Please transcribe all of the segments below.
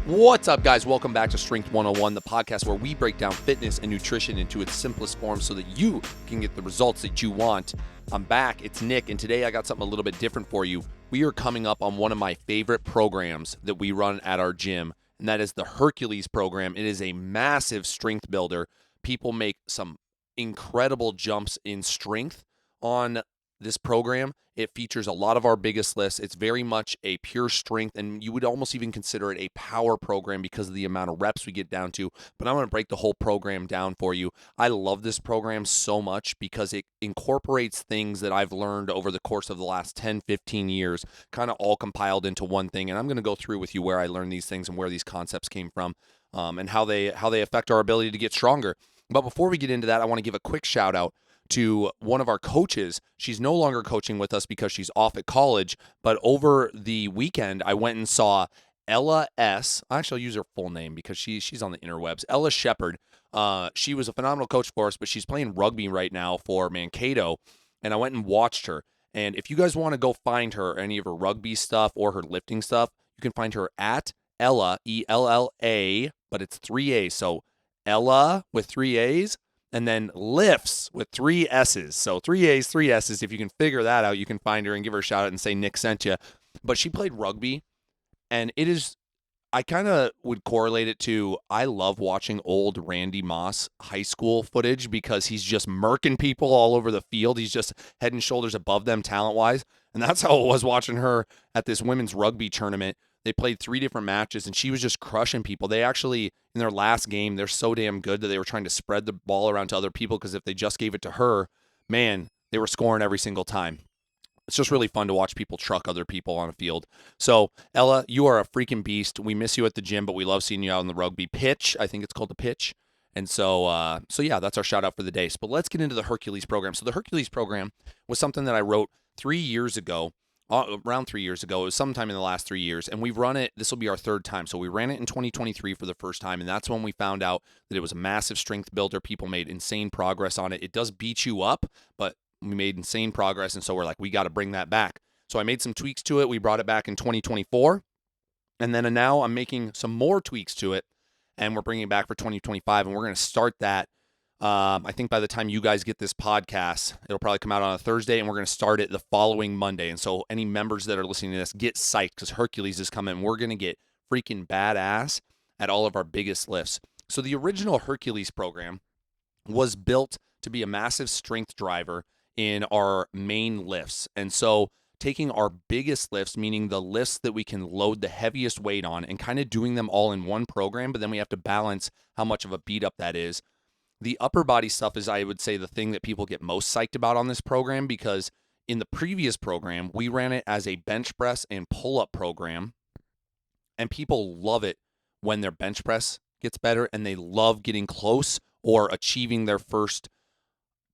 What's up, guys? Welcome back to Strength 101, the podcast where we break down fitness and nutrition into its simplest form so that you can get the results that you want. I'm back. It's Nick, and today I got something a little bit different for you. We are coming up on one of my favorite programs that we run at our gym, and that is the Hercules Program. It is a massive strength builder. People make some incredible jumps in strength on this program. It features a lot of our biggest lifts. It's very much a pure strength, and you would almost even consider it a power program because of the amount of reps we get down to. But I'm going to break the whole program down for you. I love this program so much because it incorporates things that I've learned over the course of the last 10, 15 years, kind of all compiled into one thing. And I'm going to go through with you where I learned these things and where these concepts came from, and how they affect our ability to get stronger. But before we get into that, I want to give a quick shout out to one of our coaches. She's no longer coaching with us because she's off at college, but over the weekend, I went and saw Ella S. Actually, I'll use her full name because she's on the interwebs. Ella Shepard. She was a phenomenal coach for us, but she's playing rugby right now for Mankato, and I went and watched her. And if you guys want to go find her, any of her rugby stuff or her lifting stuff, you can find her at Ella, E-L-L-A, but it's 3 A's. So Ella with 3 A's. And then lifts with 3 S's. So 3 A's, 3 S's. If you can figure that out, you can find her and give her a shout out and say Nick sent you. But she played rugby, and it is, I kind of would correlate it to, I love watching old Randy Moss high school footage because he's just murking people all over the field. He's just head and shoulders above them talent-wise. And that's how it was watching her at this women's rugby tournament. They played 3 different matches, and she was just crushing people. They actually, in their last game, they're so damn good that they were trying to spread the ball around to other people because if they just gave it to her, man, they were scoring every single time. It's just really fun to watch people truck other people on a field. So, Ella, you are a freaking beast. We miss you at the gym, but we love seeing you out on the rugby pitch. I think it's called the pitch. And so yeah, that's our shout out for the day. But let's get into the Hercules Program. So the Hercules Program was something that I wrote 3 years ago. Around 3 years ago. It was sometime in the last 3 years, and we've run it. This will be our 3rd time. So we ran it in 2023 for the first time, and that's when we found out that it was a massive strength builder. People made insane progress on it. It does beat you up, but we made insane progress, and so we're like, we got to bring that back. So I made some tweaks to it. We brought it back in 2024, and then now I'm making some more tweaks to it, and we're bringing it back for 2025, and we're going to start that. I think by the time you guys get this podcast, it'll probably come out on a Thursday, and we're going to start it the following Monday. And so any members that are listening to this, get psyched because Hercules is coming. We're going to get freaking badass at all of our biggest lifts. So the original Hercules program was built to be a massive strength driver in our main lifts. And so taking our biggest lifts, meaning the lifts that we can load the heaviest weight on, and kind of doing them all in one program, but then we have to balance how much of a beat up that is. The upper body stuff is, I would say, the thing that people get most psyched about on this program, because in the previous program, we ran it as a bench press and pull-up program, and people love it when their bench press gets better, and they love getting close or achieving their first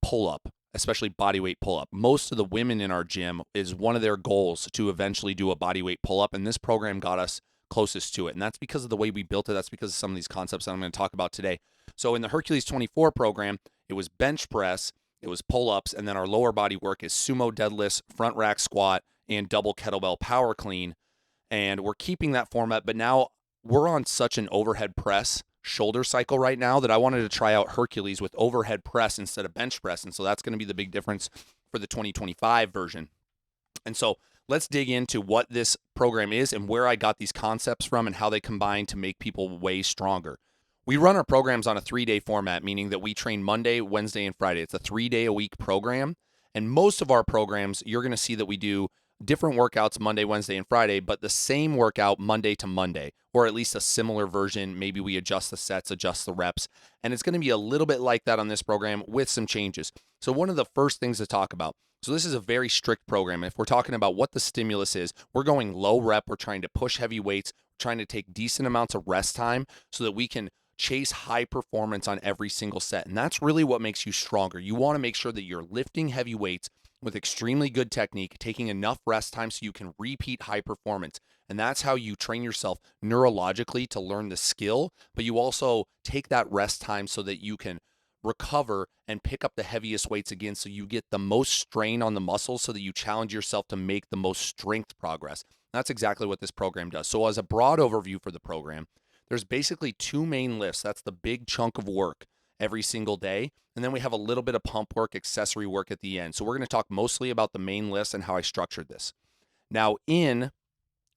pull-up, especially bodyweight pull-up. Most of the women in our gym is one of their goals to eventually do a bodyweight pull-up, and this program got us closest to it, and that's because of the way we built it. That's because of some of these concepts that I'm going to talk about today. So in the Hercules 24 program, it was bench press, it was pull-ups, and then our lower body work is sumo deadlifts, front rack squat, and double kettlebell power clean. And we're keeping that format, but now we're on such an overhead press shoulder cycle right now that I wanted to try out Hercules with overhead press instead of bench press. And so that's going to be the big difference for the 2025 version. And so let's dig into what this program is and where I got these concepts from and how they combine to make people way stronger. We run our programs on a 3-day format, meaning that we train Monday, Wednesday, and Friday. It's a 3-day-a-week program. And most of our programs, you're going to see that we do different workouts Monday, Wednesday, and Friday, but the same workout Monday to Monday, or at least a similar version. Maybe we adjust the sets, adjust the reps. And it's going to be a little bit like that on this program with some changes. So one of the first things to talk about, so this is a very strict program. If we're talking about what the stimulus is, we're going low rep. We're trying to push heavy weights, trying to take decent amounts of rest time so that we can chase high performance on every single set. And that's really what makes you stronger. You want to make sure that you're lifting heavy weights with extremely good technique, taking enough rest time so you can repeat high performance. And that's how you train yourself neurologically to learn the skill, but you also take that rest time so that you can recover and pick up the heaviest weights again, so you get the most strain on the muscles so that you challenge yourself to make the most strength progress. That's exactly what this program does. So as a broad overview for the program, there's basically 2 main lifts. That's the big chunk of work every single day. And then we have a little bit of pump work, accessory work at the end. So we're going to talk mostly about the main lifts and how I structured this. Now, in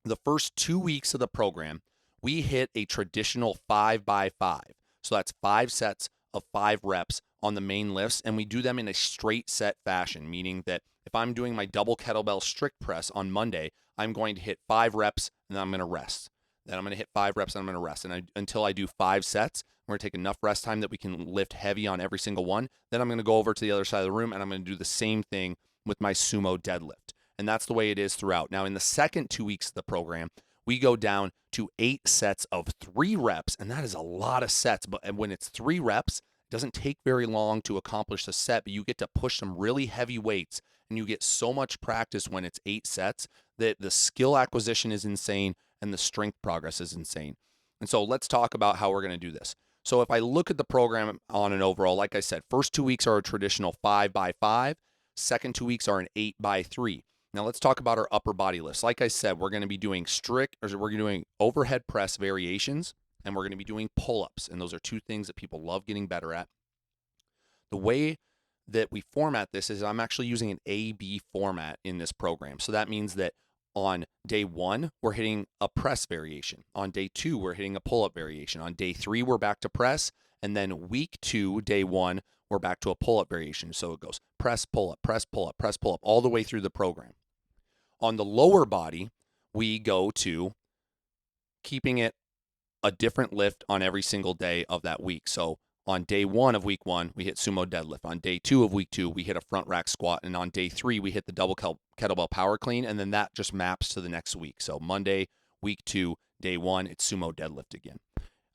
the first 2 weeks of the program, we hit a traditional 5x5. So that's 5 sets of 5 reps on the main lifts, and we do them in a straight set fashion, meaning that if I'm doing my double kettlebell strict press on Monday, I'm going to hit 5 reps and then I'm going to rest. Then I'm going to hit 5 reps and I'm going to rest. And until I do 5 sets, I'm going to take enough rest time that we can lift heavy on every single one. Then I'm going to go over to the other side of the room and I'm going to do the same thing with my sumo deadlift. And that's the way it is throughout. Now, in the second 2 weeks of the program, we go down to 8 sets of 3 reps, and that is a lot of sets. But when it's 3 reps, it doesn't take very long to accomplish a set, but you get to push some really heavy weights, and you get so much practice when it's 8 sets that the skill acquisition is insane and the strength progress is insane. And so let's talk about how we're going to do this. So if I look at the program on an overall, like I said, first 2 weeks are a traditional 5x5, second 2 weeks are an 8x3. Now let's talk about our upper body lifts. Like I said, we're going to be doing overhead press variations, and we're going to be doing pull-ups. And those are 2 things that people love getting better at. The way that we format this is I'm actually using an A-B format in this program. So that means that on day 1, we're hitting a press variation. On day 2, we're hitting a pull-up variation. On day 3, we're back to press. And then week 2, day 1, we're back to a pull-up variation. So it goes press, pull-up, press, pull-up, press, pull-up, all the way through the program. On the lower body, we go to keeping it a different lift on every single day of that week. So on day 1 of week 1, we hit sumo deadlift. On day 2 of week 2, we hit a front rack squat. And on day 3, we hit the double kettlebell power clean. And then that just maps to the next week. So Monday, week 2, day 1, it's sumo deadlift again.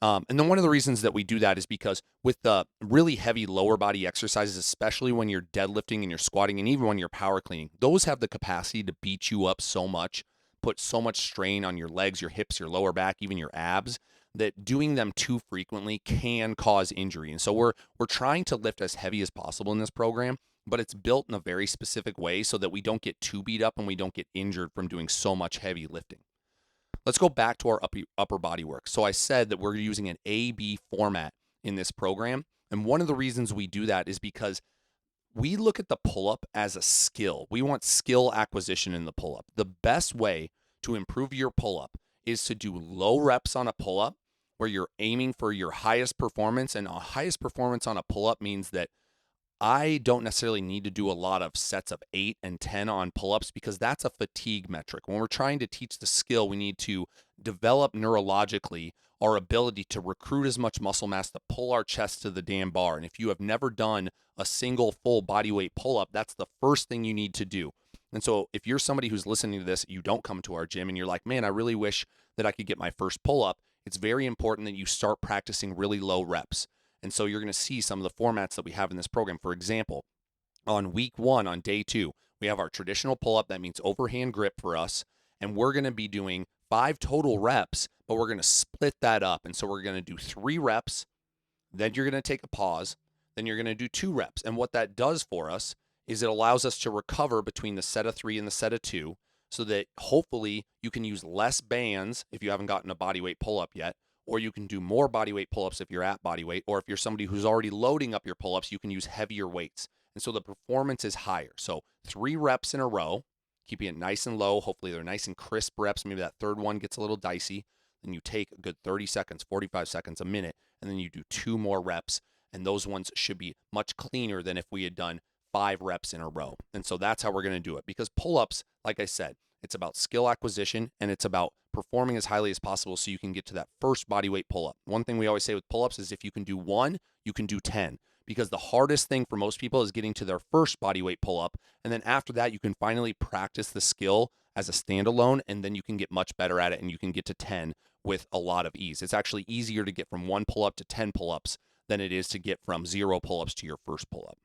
And then one of the reasons that we do that is because with the really heavy lower body exercises, especially when you're deadlifting and you're squatting and even when you're power cleaning, those have the capacity to beat you up so much, put so much strain on your legs, your hips, your lower back, even your abs, that doing them too frequently can cause injury. And so we're trying to lift as heavy as possible in this program, but it's built in a very specific way so that we don't get too beat up and we don't get injured from doing so much heavy lifting. Let's go back to our upper body work. So I said that we're using an A-B format in this program. And one of the reasons we do that is because we look at the pull-up as a skill. We want skill acquisition in the pull-up. The best way to improve your pull-up is to do low reps on a pull-up where you're aiming for your highest performance. And a highest performance on a pull-up means that I don't necessarily need to do a lot of sets of 8 and 10 on pull-ups because that's a fatigue metric. When we're trying to teach the skill, we need to develop neurologically our ability to recruit as much muscle mass to pull our chest to the damn bar. And if you have never done a single full body weight pull-up, that's the first thing you need to do. And so if you're somebody who's listening to this, you don't come to our gym and you're like, man, I really wish that I could get my first pull-up, it's very important that you start practicing really low reps. And so you're going to see some of the formats that we have in this program. For example, on week 1, on day 2, we have our traditional pull-up. That means overhand grip for us. And we're going to be doing 5 total reps, but we're going to split that up. And so we're going to do 3 reps. Then you're going to take a pause. Then you're going to do 2 reps. And what that does for us is it allows us to recover between the set of 3 and the set of 2 so that hopefully you can use less bands if you haven't gotten a body weight pull-up yet. Or you can do more body weight pull-ups if you're at body weight, or if you're somebody who's already loading up your pull-ups, you can use heavier weights. And so the performance is higher. So 3 reps in a row, keeping it nice and low. Hopefully they're nice and crisp reps. Maybe that third one gets a little dicey. Then you take a good 30 seconds, 45 seconds, a minute, and then you do 2 more reps. And those ones should be much cleaner than if we had done 5 reps in a row. And so that's how we're going to do it. Because pull-ups, like I said, it's about skill acquisition and it's about performing as highly as possible so you can get to that first body weight pull-up. One thing we always say with pull-ups is if you can do 1, you can do 10. Because the hardest thing for most people is getting to their first body weight pull-up. And then after that, you can finally practice the skill as a standalone, and then you can get much better at it and you can get to 10 with a lot of ease. It's actually easier to get from 1 pull-up to 10 pull-ups than it is to get from 0 pull-ups to your first pull-up.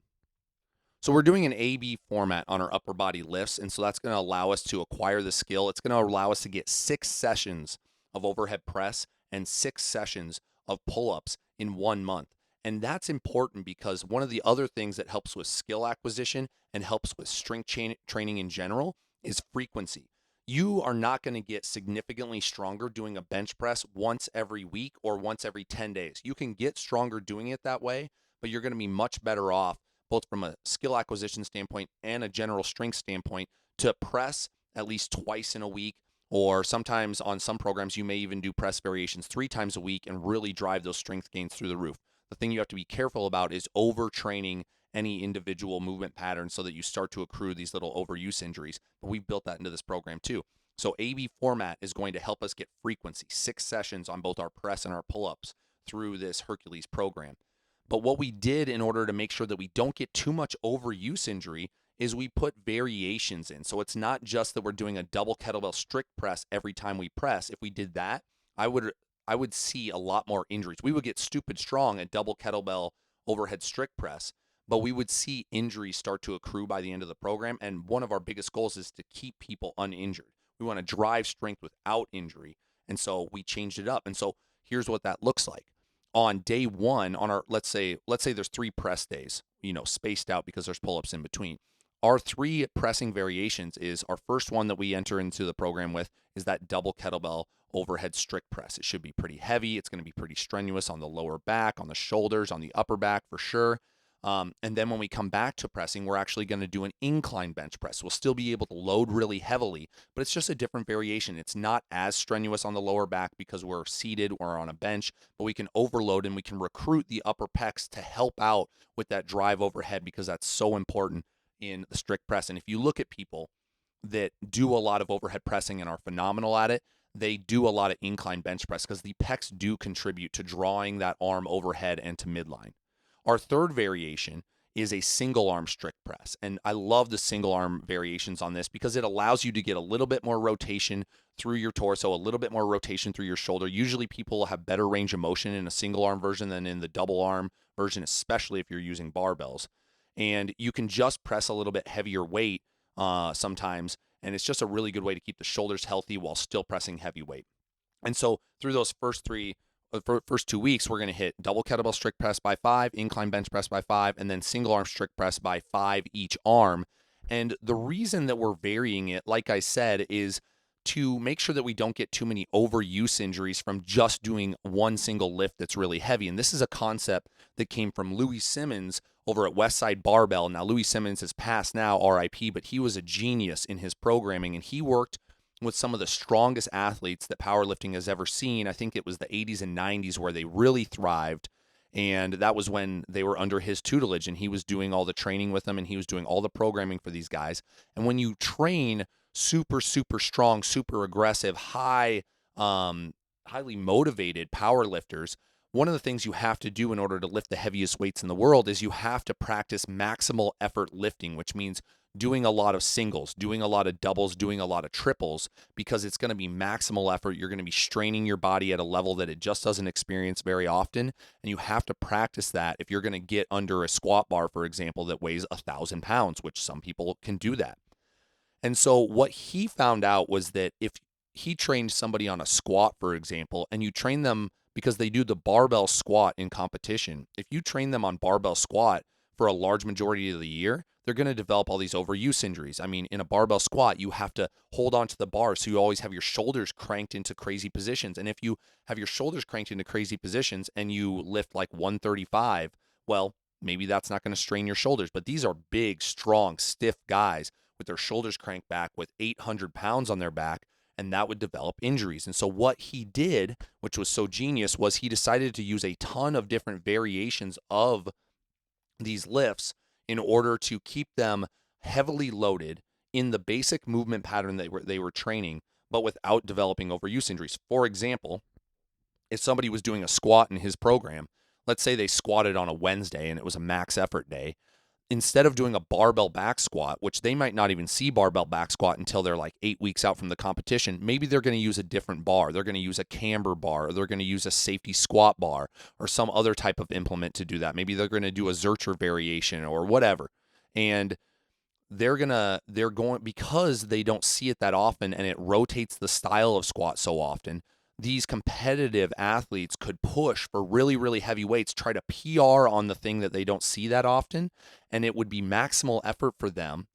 So we're doing an A-B format on our upper body lifts, and so that's going to allow us to acquire the skill. It's going to allow us to get 6 sessions of overhead press and 6 sessions of pull-ups in 1 month. And that's important because one of the other things that helps with skill acquisition and helps with strength training in general is frequency. You are not going to get significantly stronger doing a bench press once every week or once every 10 days. You can get stronger doing it that way, but you're going to be much better off, both from a skill acquisition standpoint and a general strength standpoint, to press at least twice in a week, or sometimes on some programs, you may even do press variations 3 times a week and really drive those strength gains through the roof. The thing you have to be careful about is overtraining any individual movement pattern so that you start to accrue these little overuse injuries. But we've built that into this program too. So AB format is going to help us get frequency, 6 sessions on both our press and our pull-ups through this Hercules program. But what we did in order to make sure that we don't get too much overuse injury is we put variations in. So it's not just that we're doing a double kettlebell strict press every time we press. If we did that, I would see a lot more injuries. We would get stupid strong at double kettlebell overhead strict press, but we would see injuries start to accrue by the end of the program. And one of our biggest goals is to keep people uninjured. We want to drive strength without injury. And so we changed it up. And so here's what that looks like. On day one, on our, let's say there's 3 press days, spaced out because there's pull-ups in between. Our 3 pressing variations is our first one that we enter into the program with is that double kettlebell overhead strict press. It should be pretty heavy. It's going to be pretty strenuous on the lower back, on the shoulders, on the upper back for sure. And then when we come back to pressing, we're actually going to do an incline bench press. We'll still be able to load really heavily, but it's just a different variation. It's not as strenuous on the lower back because we're seated or on a bench, but we can overload and we can recruit the upper pecs to help out with that drive overhead because that's so important in the strict press. And if you look at people that do a lot of overhead pressing and are phenomenal at it, they do a lot of incline bench press because the pecs do contribute to drawing that arm overhead and to midline. Our third variation is a single arm strict press. And I love the single arm variations on this because it allows you to get a little bit more rotation through your torso, a little bit more rotation through your shoulder. Usually people will have better range of motion in a single arm version than in the double arm version, especially if you're using barbells. And you can just press a little bit heavier weight sometimes. And it's just a really good way to keep the shoulders healthy while still pressing heavy weight. And so through those first 2 weeks, we're going to hit double kettlebell strict press by 5, incline bench press by 5, and then single arm strict press by 5 each arm. And the reason that we're varying it, like I said, is to make sure that we don't get too many overuse injuries from just doing one single lift that's really heavy. And this is a concept that came from Louie Simmons over at Westside Barbell. Now, Louie Simmons has passed now, RIP, but he was a genius in his programming, and he worked with some of the strongest athletes that powerlifting has ever seen. I think it was the 80s and 90s where they really thrived, and that was when they were under his tutelage, and he was doing all the training with them, and he was doing all the programming for these guys. And when you train super, super strong, super aggressive, highly motivated powerlifters, one of the things you have to do in order to lift the heaviest weights in the world is you have to practice maximal effort lifting, which means doing a lot of singles, doing a lot of doubles, doing a lot of triples, because it's going to be maximal effort. You're going to be straining your body at a level that it just doesn't experience very often. And you have to practice that if you're going to get under a squat bar, for example, that weighs 1,000 pounds, which some people can do that. And so what he found out was that if he trained somebody on a squat, for example, and you train them because they do the barbell squat in competition, if you train them on barbell squat for a large majority of the year, they're going to develop all these overuse injuries. I mean, in a barbell squat, you have to hold onto the bar, so you always have your shoulders cranked into crazy positions. And if you have your shoulders cranked into crazy positions and you lift like 135, well, maybe that's not going to strain your shoulders. But these are big, strong, stiff guys with their shoulders cranked back with 800 pounds on their back, and that would develop injuries. And so what he did, which was so genius, was he decided to use a ton of different variations of these lifts in order to keep them heavily loaded in the basic movement pattern that they were training, but without developing overuse injuries. For example, if somebody was doing a squat in his program, let's say they squatted on a Wednesday and it was a max effort day, instead of doing a barbell back squat, which they might not even see barbell back squat until they're like 8 weeks out from the competition, maybe they're going to use a different bar. They're going to use a camber bar, or they're going to use a safety squat bar, or some other type of implement to do that. Maybe they're going to do a Zercher variation or whatever. And they're going, because they don't see it that often and it rotates the style of squat so often, these competitive athletes could push for really, really heavy weights, try to PR on the thing that they don't see that often, and it would be maximal effort for them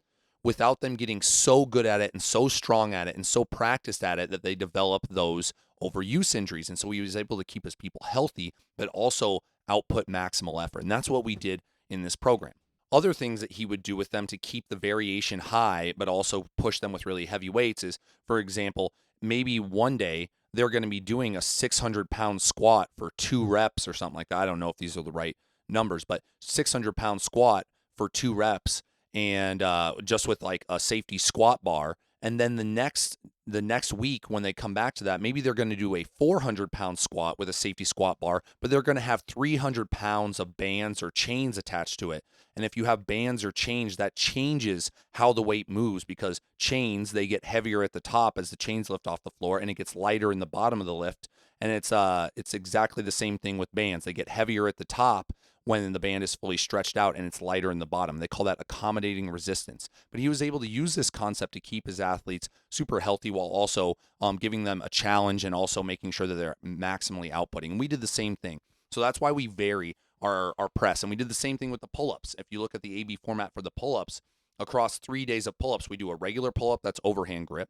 without them getting so good at it and so strong at it and so practiced at it that they develop those overuse injuries. And so he was able to keep his people healthy, but also output maximal effort. And that's what we did in this program. Other things that he would do with them to keep the variation high, but also push them with really heavy weights is, for example, maybe one day they're going to be doing a 600-pound squat for 2 reps or something like that. I don't know if these are the right numbers, but 600-pound squat for 2 reps and just with like a safety squat bar. And then the next week when they come back to that, maybe they're going to do a 400-pound squat with a safety squat bar, but they're going to have 300 pounds of bands or chains attached to it. And if you have bands or chains, that changes how the weight moves, because chains, they get heavier at the top as the chains lift off the floor, and it gets lighter in the bottom of the lift. And it's exactly the same thing with bands. They get heavier at the top when the band is fully stretched out, and it's lighter in the bottom. They call that accommodating resistance. But he was able to use this concept to keep his athletes super healthy while also giving them a challenge and also making sure that they're maximally outputting. And we did the same thing. So that's why we vary our press. And we did the same thing with the pull-ups. If you look at the AB format for the pull-ups, across 3 days of pull-ups, we do a regular pull-up that's overhand grip.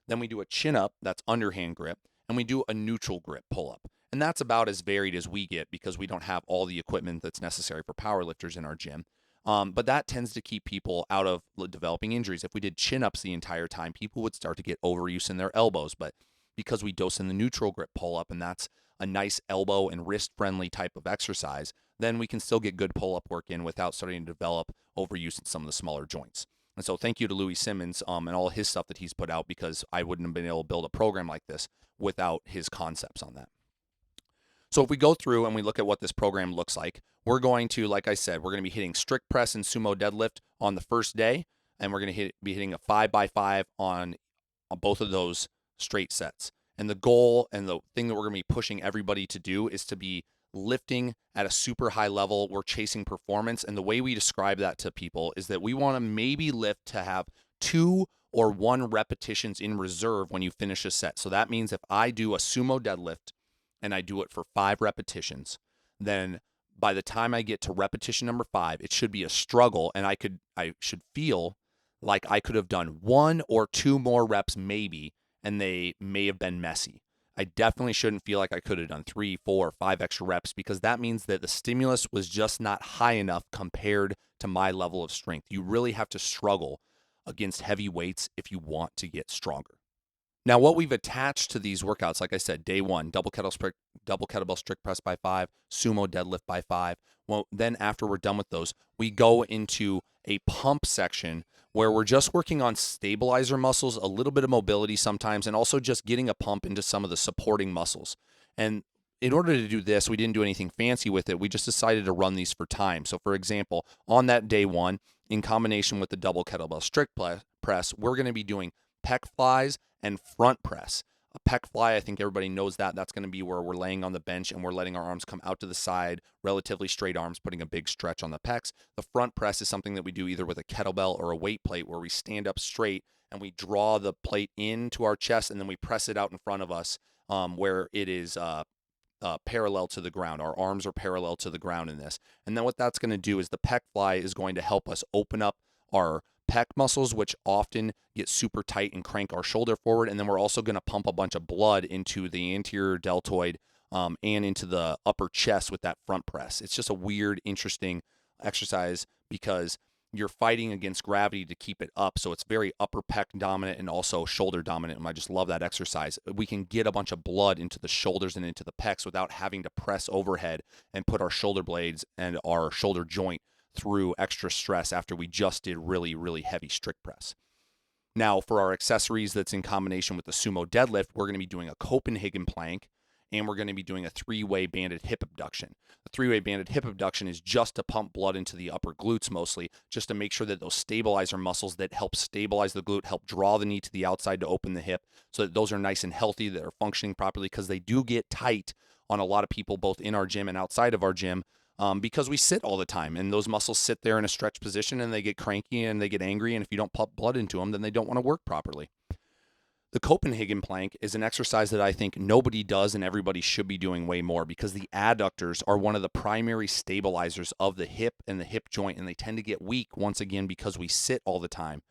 Then we do a chin-up that's underhand grip. And we do a neutral grip pull-up. And that's about as varied as we get because we don't have all the equipment that's necessary for powerlifters in our gym. But that tends to keep people out of developing injuries. If we did chin-ups the entire time, people would start to get overuse in their elbows. But because we dose in the neutral grip pull-up, and that's a nice elbow and wrist-friendly type of exercise, then we can still get good pull-up work in without starting to develop overuse in some of the smaller joints. And so thank you to Louie Simmons and all his stuff that he's put out, because I wouldn't have been able to build a program like this without his concepts on that. So if we go through and we look at what this program looks like, we're going to, like I said, we're going to be hitting strict press and sumo deadlift on the first day, and we're going to be hitting a 5x5 on both of those straight sets. And the goal and the thing that we're going to be pushing everybody to do is to be lifting at a super high level. We're chasing performance, and the way we describe that to people is that we want to maybe lift to have 2 or 1 repetitions in reserve when you finish a set. So that means if I do a sumo deadlift and I do it for 5 repetitions, then by the time I get to repetition number 5, it should be a struggle, and I should feel like I could have done 1 or 2 more reps maybe, and they may have been messy. I definitely shouldn't feel like I could have done 3, 4, 5 extra reps, because that means that the stimulus was just not high enough compared to my level of strength. You really have to struggle against heavy weights if you want to get stronger. Now, what we've attached to these workouts, like I said, day 1, double kettlebell strict press by 5, sumo deadlift by 5. Well, then after we're done with those, we go into a pump section where we're just working on stabilizer muscles, a little bit of mobility sometimes, and also just getting a pump into some of the supporting muscles. And in order to do this, we didn't do anything fancy with it. We just decided to run these for time. So, for example, on that day 1, in combination with the double kettlebell strict press, we're going to be doing pec flies and front press. A pec fly, I think everybody knows that. That's going to be where we're laying on the bench and we're letting our arms come out to the side, relatively straight arms, putting a big stretch on the pecs. The front press is something that we do either with a kettlebell or a weight plate, where we stand up straight and we draw the plate into our chest, and then we press it out in front of us where it is parallel to the ground. Our arms are parallel to the ground in this. And then what that's going to do is the pec fly is going to help us open up our pec muscles, which often get super tight and crank our shoulder forward. And then we're also going to pump a bunch of blood into the anterior deltoid and into the upper chest with that front press. It's just a weird, interesting exercise because you're fighting against gravity to keep it up. So it's very upper pec dominant and also shoulder dominant. And I just love that exercise. We can get a bunch of blood into the shoulders and into the pecs without having to press overhead and put our shoulder blades and our shoulder joint through extra stress after we just did really, really heavy strict press. Now, for our accessories that's in combination with the sumo deadlift, we're going to be doing a Copenhagen plank, and we're going to be doing a 3-way banded hip abduction. The 3-way banded hip abduction is just to pump blood into the upper glutes mostly, just to make sure that those stabilizer muscles that help stabilize the glute help draw the knee to the outside to open the hip, so that those are nice and healthy, that are functioning properly, because they do get tight on a lot of people, both in our gym and outside of our gym, because we sit all the time, and those muscles sit there in a stretch position and they get cranky and they get angry, and if you don't pump blood into them, then they don't want to work properly. The Copenhagen plank is an exercise that I think nobody does and everybody should be doing way more, because the adductors are one of the primary stabilizers of the hip and the hip joint, and they tend to get weak once again because we sit all the time.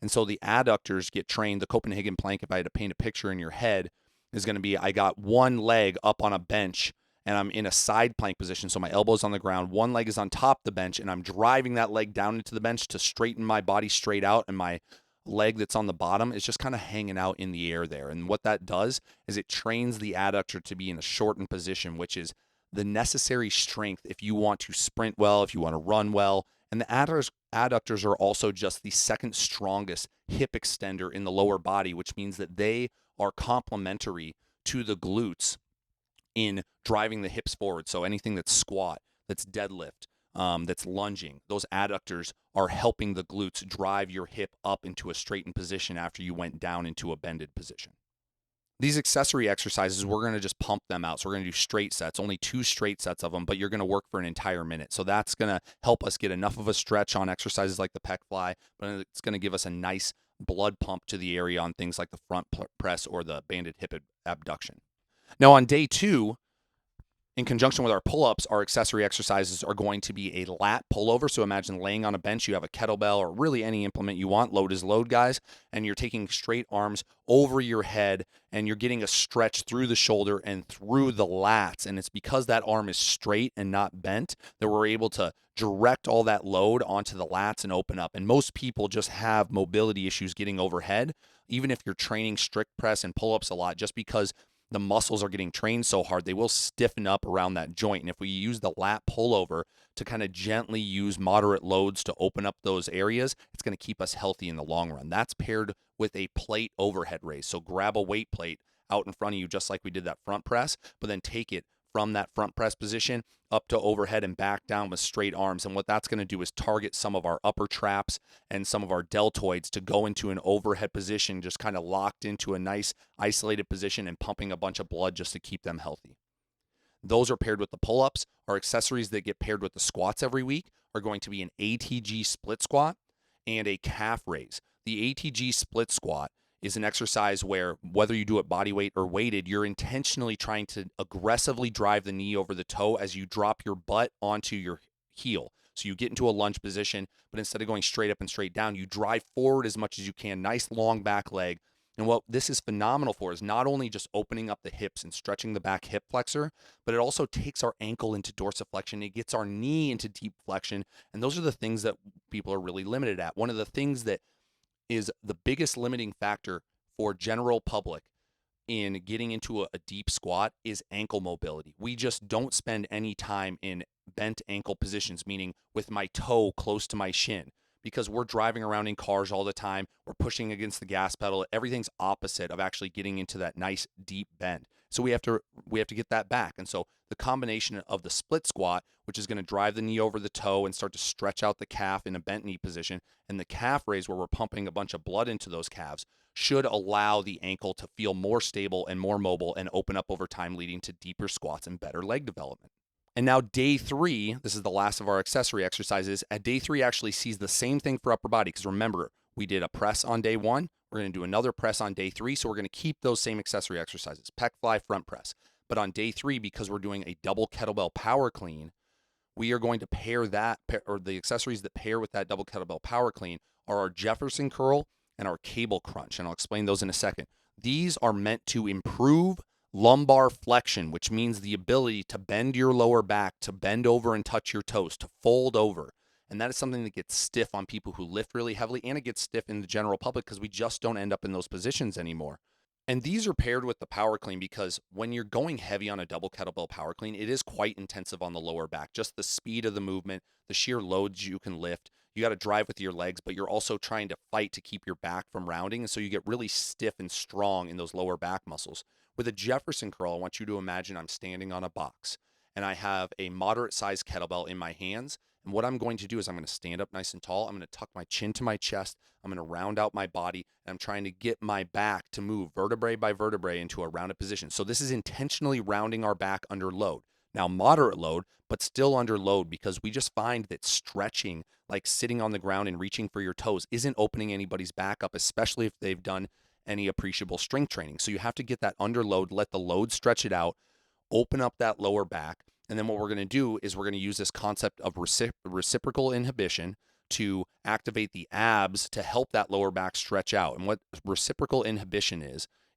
And so the adductors get trained. The Copenhagen plank, if I had to paint a picture in your head, is going to be I got one leg up on a bench and I'm in a side plank position. So my elbow's on the ground. One leg is on top of the bench and I'm driving that leg down into the bench to straighten my body straight out. And my leg that's on the bottom is just kind of hanging out in the air there. And what that does is it trains the adductor to be in a shortened position, which is the necessary strength if you want to sprint well, if you want to run well. And the adductors are also just the second strongest hip extender in the lower body, which means that they are complementary to the glutes in driving the hips forward. So anything that's squat, that's deadlift, that's lunging, those adductors are helping the glutes drive your hip up into a straightened position after you went down into a bended position. These accessory exercises, we're going to just pump them out. So we're going to do straight sets, only 2 straight sets of them, but you're going to work for an entire minute. So that's going to help us get enough of a stretch on exercises like the pec fly, but it's going to give us a nice blood pump to the area on things like the front press or the banded hip abduction. Now on day 2, in conjunction with our pull-ups, our accessory exercises are going to be a lat pullover. So imagine laying on a bench, you have a kettlebell or really any implement you want. Load is load, guys. And you're taking straight arms over your head and you're getting a stretch through the shoulder and through the lats. And it's because that arm is straight and not bent that we're able to direct all that load onto the lats and open up. And most people just have mobility issues getting overhead, even if you're training strict press and pull-ups a lot, just because the muscles are getting trained so hard, they will stiffen up around that joint. And if we use the lat pullover to kind of gently use moderate loads to open up those areas, it's going to keep us healthy in the long run. That's paired with a plate overhead raise. So grab a weight plate out in front of you, just like we did that front press, but then take it from that front press position up to overhead and back down with straight arms. And what that's going to do is target some of our upper traps and some of our deltoids to go into an overhead position, just kind of locked into a nice isolated position and pumping a bunch of blood just to keep them healthy. Those are paired with the pull-ups. Our accessories that get paired with the squats every week are going to be an ATG split squat and a calf raise. The ATG split squat is an exercise where, whether you do it body weight or weighted, you're intentionally trying to aggressively drive the knee over the toe as you drop your butt onto your heel. So you get into a lunge position, but instead of going straight up and straight down, you drive forward as much as you can, nice long back leg. And what this is phenomenal for is not only just opening up the hips and stretching the back hip flexor, but it also takes our ankle into dorsiflexion. It gets our knee into deep flexion. And those are the things that people are really limited at. One of the things that is the biggest limiting factor for general public in getting into a deep squat is ankle mobility. We just don't spend any time in bent ankle positions, meaning with my toe close to my shin, because we're driving around in cars all the time. We're pushing against the gas pedal. Everything's opposite of actually getting into that nice deep bend. So we have to get that back. And so the combination of the split squat, which is going to drive the knee over the toe and start to stretch out the calf in a bent knee position, and the calf raise where we're pumping a bunch of blood into those calves, should allow the ankle to feel more stable and more mobile and open up over time, leading to deeper squats and better leg development. And now day 3, this is the last of our accessory exercises. At day 3 actually sees the same thing for upper body, because remember, we did a press on day 1. We're going to do another press on day 3. So we're going to keep those same accessory exercises, pec fly, front press. But on day 3, because we're doing a double kettlebell power clean, we are going to pair that, or the accessories that pair with that double kettlebell power clean are our Jefferson curl and our cable crunch. And I'll explain those in a second. These are meant to improve lumbar flexion, which means the ability to bend your lower back, to bend over and touch your toes, to fold over. And that is something that gets stiff on people who lift really heavily, and it gets stiff in the general public because we just don't end up in those positions anymore. And these are paired with the power clean because when you're going heavy on a double kettlebell power clean, it is quite intensive on the lower back. Just the speed of the movement, the sheer loads you can lift. You got to drive with your legs, but you're also trying to fight to keep your back from rounding. And so you get really stiff and strong in those lower back muscles. With a Jefferson curl, I want you to imagine I'm standing on a box and I have a moderate sized kettlebell in my hands. And what I'm going to do is I'm going to stand up nice and tall. I'm going to tuck my chin to my chest. I'm going to round out my body. And I'm trying to get my back to move vertebrae by vertebrae into a rounded position. So this is intentionally rounding our back under load. Now, moderate load, but still under load, because we just find that stretching, like sitting on the ground and reaching for your toes, isn't opening anybody's back up, especially if they've done any appreciable strength training. So you have to get that under load, let the load stretch it out, open up that lower back. And then what we're going to do is we're going to use this concept of reciprocal inhibition to activate the abs to help that lower back stretch out. And what reciprocal inhibition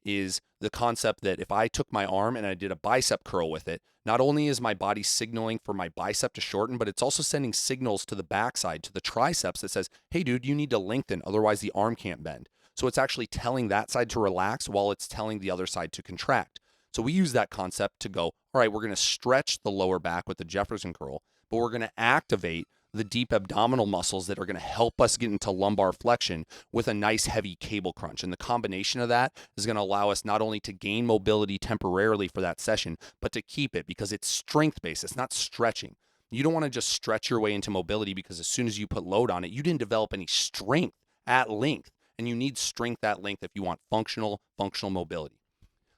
is the concept that if I took my arm and I did a bicep curl with it, not only is my body signaling for my bicep to shorten, but it's also sending signals to the backside, to the triceps that says, hey, dude, you need to lengthen, otherwise the arm can't bend. So it's actually telling that side to relax while it's telling the other side to contract. So we use that concept to go, all right, we're going to stretch the lower back with the Jefferson curl, but we're going to activate the deep abdominal muscles that are going to help us get into lumbar flexion with a nice heavy cable crunch. And the combination of that is going to allow us not only to gain mobility temporarily for that session, but to keep it because it's strength-based. It's not stretching. You don't want to just stretch your way into mobility because as soon as you put load on it, you didn't develop any strength at length. And you need strength at length if you want functional mobility.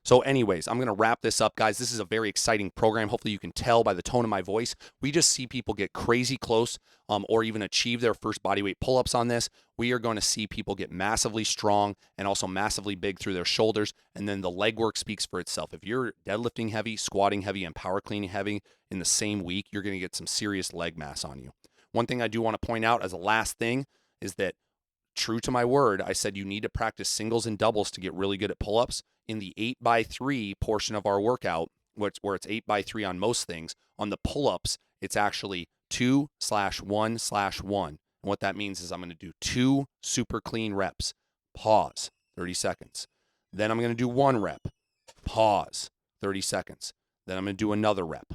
So anyways, I'm going to wrap this up, guys. This is a very exciting program. Hopefully you can tell by the tone of my voice. We just see people get crazy close or even achieve their first bodyweight pull-ups on this. We are going to see people get massively strong and also massively big through their shoulders. And then the leg work speaks for itself. If you're deadlifting heavy, squatting heavy, and power cleaning heavy in the same week, you're going to get some serious leg mass on you. One thing I do want to point out as a last thing is that true to my word, I said you need to practice singles and doubles to get really good at pull-ups. In the 8x3 portion of our workout, where it's 8x3 on most things, on the pull-ups, it's actually 2/1/1. And what that means is I'm going to do 2 super clean reps, pause, 30 seconds. Then I'm going to do 1 rep, pause, 30 seconds. Then I'm going to do another rep.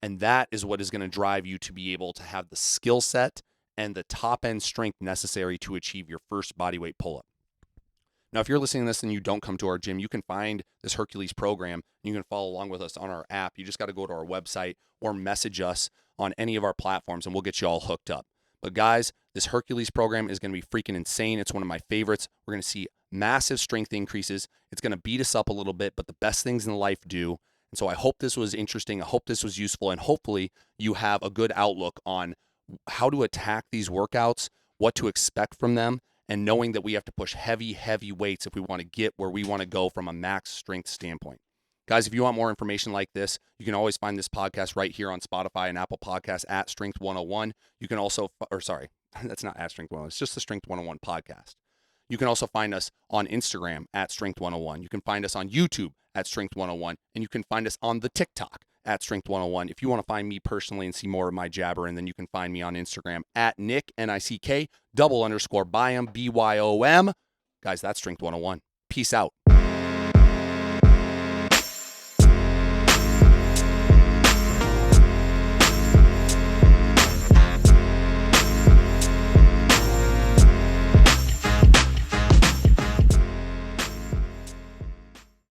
And that is what is going to drive you to be able to have the skill set and the top end strength necessary to achieve your first bodyweight pull-up. Now, if you're listening to this and you don't come to our gym, you can find this Hercules program and you can follow along with us on our app. You just got to go to our website or message us on any of our platforms and we'll get you all hooked up. But guys, this Hercules program is going to be freaking insane. It's one of my favorites. We're going to see massive strength increases. It's going to beat us up a little bit, but the best things in life do. And so I hope this was interesting. I hope this was useful. And hopefully you have a good outlook on how to attack these workouts, what to expect from them, and knowing that we have to push heavy weights if we want to get where we want to go from a max strength standpoint. Guys, if you want more information like this, you can always find this podcast right here on Spotify and Apple Podcasts at Strength 101. You can also, that's not at Strength 101. It's just the Strength 101 podcast. You can also find us on Instagram at Strength 101. You can find us on YouTube at Strength 101. And you can find us on the TikTok at Strength 101. If you want to find me personally and see more of my jabbering, then you can find me on Instagram at Nick, Nick, _Byom, BYOM. Guys, that's Strength 101. Peace out.